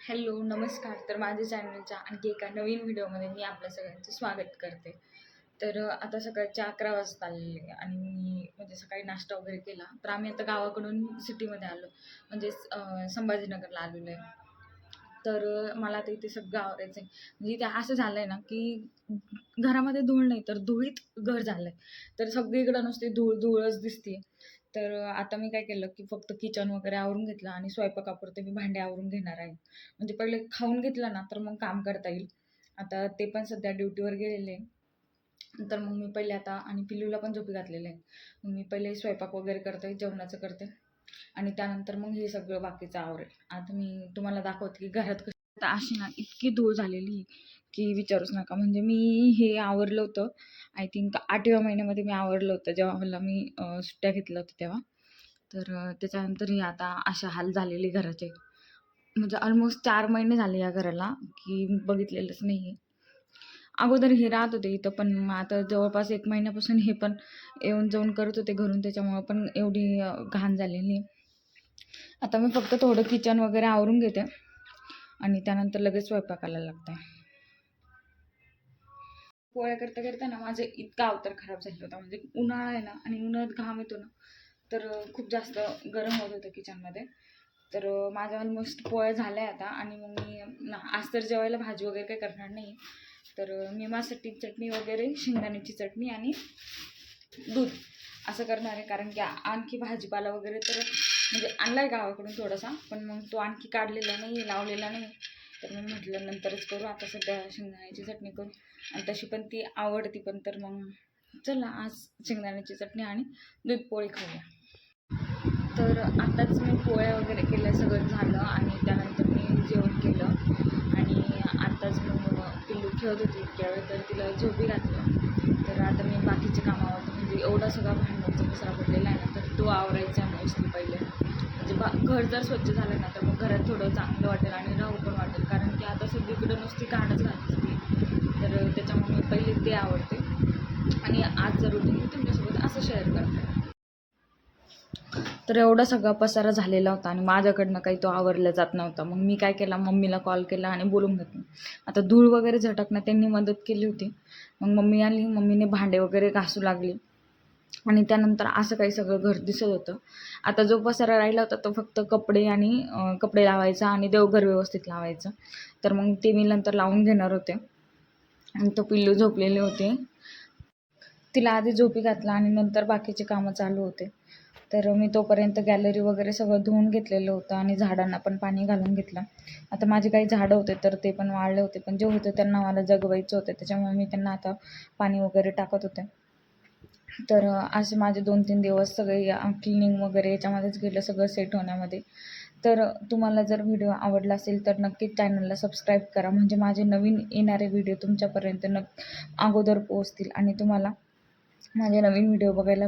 Hello, नमस्कार. तर माझ्या चॅनलच्या आणखी एका नवीन व्हिडिओमध्ये मी आपल्या सगळ्यांचं स्वागत करते. तर आता सकाळचे 11 वाजता आलेले आणि मी म्हणजे सकाळी नाश्ता वगैरे केला. तर आम्ही आता गावाकडून सिटीमध्ये आलो, म्हणजे संभाजीनगरला आलेलो आहे. तर मला आता इथे सगळं आवरायचं आहे. म्हणजे इथे असं झालं आहे ना, की घरामध्ये धूळ नाही तर धुळीत घर झालं आहे. तर सगळीकडं नुसती धूळच दिसते. तर आता मी काय केलं, की फक्त किचन वगैरे आवरून घेतलं आणि स्वयंपाकापुरते मी भांडे आवरून घेणार आहे. म्हणजे पहिले खाऊन घेतलं ना, तर मग काम करता येईल. आता ते पण सध्या ड्युटीवर गेलेले आहे. तर मग मी पहिले आता आणि पिल्लूला पण झोपी घातलेलं आहे. मग मी पहिले स्वयंपाक वगैरे करते, जेवणाचं करते आणि त्यानंतर मग हे सगळं बाकीचं आवरेल. आता मी तुम्हाला दाखवते, की घरात कशी आता अशी ना इतकी धूळ झालेली, की विचारूच नका. म्हणजे मी हे आवरलं होतं, आय थिंक 8व्या महिन्यामध्ये मी आवरलं होतं, जेव्हा मला मी सुट्ट्या घेतल्या होत्या तेव्हा. तर त्याच्यानंतर आता असे हाल झालेले घराचे. म्हणजे ऑलमोस्ट 4 महिने झाले या घराला, की बघितलेलंच नाही आहे. अगोदर हे राहत होते इथं, पण मग आता जवळपास 1 महिन्यापासून हे पण येऊन जाऊन करत होते घरून, त्याच्यामुळं पण एवढी घाण झालेली आहे. आता मी फक्त थोडं किचन वगैरे आवरून घेते आणि त्यानंतर लगेच स्वयंपाकाला लागते. पोळ्या करता करता ना माझं इतका अवतार खराब झाला होता. म्हणजे उन्हाळा आहे ना आणि उन्हाळ्यात घाम येतो ना, तर खूप जास्त गरम होत होतं किचनमध्ये. तर माझ्या ऑलमोस्ट पोळ्या झाल्या आता आणि मग मी आज तर जेवायला भाजी वगैरे काही करणार नाही. तर मी माझ्यासाठी चटणी वगैरे, शेंगदाण्याची चटणी आणि दूध असं करणार आहे. कारण की आणखी भाजीपाला वगैरे तर म्हणजे आणला आहे गावाकडून थोडासा, पण मग तो आणखी काढलेला नाही, लावलेला नाही. तर मी म्हटलं नंतरच करू, आता सध्या शेंगदाण्याची चटणी करू. आणि तशी पण ती आवडती पण. तर मग चला आज शेंगदाण्याची चटणी आणि दूध पोळी खाऊया. तर आताच मी पोळ्या वगैरे केल्या, सगळं झालं आणि त्यानंतर मी जेवण केलं आणि आत्ताच मग पिल्लू खेळत होती इतक्या वेळ, तर तिला झोपी घातलं. तर आता मी बाकीचे कामावर म्हणजे एवढा सगळा भांड्यांचा कचरा पडलेला आहे ना, तर तो आवरायचा आहे मोस्टली पहिले. म्हणजे घर जर स्वच्छ झालं ना, तर मग घरात थोडं चांगलं वाटेल आणि राहू पण वाटेल. कारण की आता सगळीकडं नुसती घाणच घालते. तर त्याच्यामुळे मी पहिले ते आवडते आणि आजचं रुटीन मी तुमच्यासोबत असं शेअर करते. तर एवढा सगळा पसारा झालेला होता आणि माझ्याकडनं काही तो आवरला जात नव्हता. मग मी काय केला, मम्मीला कॉल केला आणि बोलून घेतलं. आता धूळ वगैरे झटकणं त्यांनी मदत केली होती. मग मम्मी आली, मम्मीने भांडे वगैरे घासू लागली आणि त्यानंतर असं काही सगळं घर दिसत होतं. आता जो पसारा राहिला होता तो फक्त कपडे आणि कपडे लावायचा आणि देवघर व्यवस्थित लावायचं. तर मग ते मी नंतर लावून घेणार होते आणि तो पिल्लू झोपलेले होते. तिला आधी झोपी घातला आणि नंतर बाकीचे कामं चालू होते. तर मी तोपर्यंत गॅलरी वगैरे सगळं धुवून घेतलेलं होतं आणि झाडांना पण पाणी घालून घेतलं. आता माझे काही झाडं होते तर ते पण वाळले होते, पण जे होते त्यांना मला जगवायचं होतं, त्याच्यामुळे मी त्यांना आता पाणी वगैरे टाकत होते. तर असे माझे 2-3 दिवस सगळे क्लिनिंग वगैरे याच्यामध्येच गेलं, सगळं सेट होण्यामध्ये. तर तुम्हाला जर व्हिडिओ आवडला असेल तर नक्कीच चॅनलला सबस्क्राईब करा, म्हणजे माझे नवीन येणारे व्हिडिओ तुमच्यापर्यंत अगोदर पोहोचतील आणि तुम्हाला माझे नवीन व्हिडिओ बघायला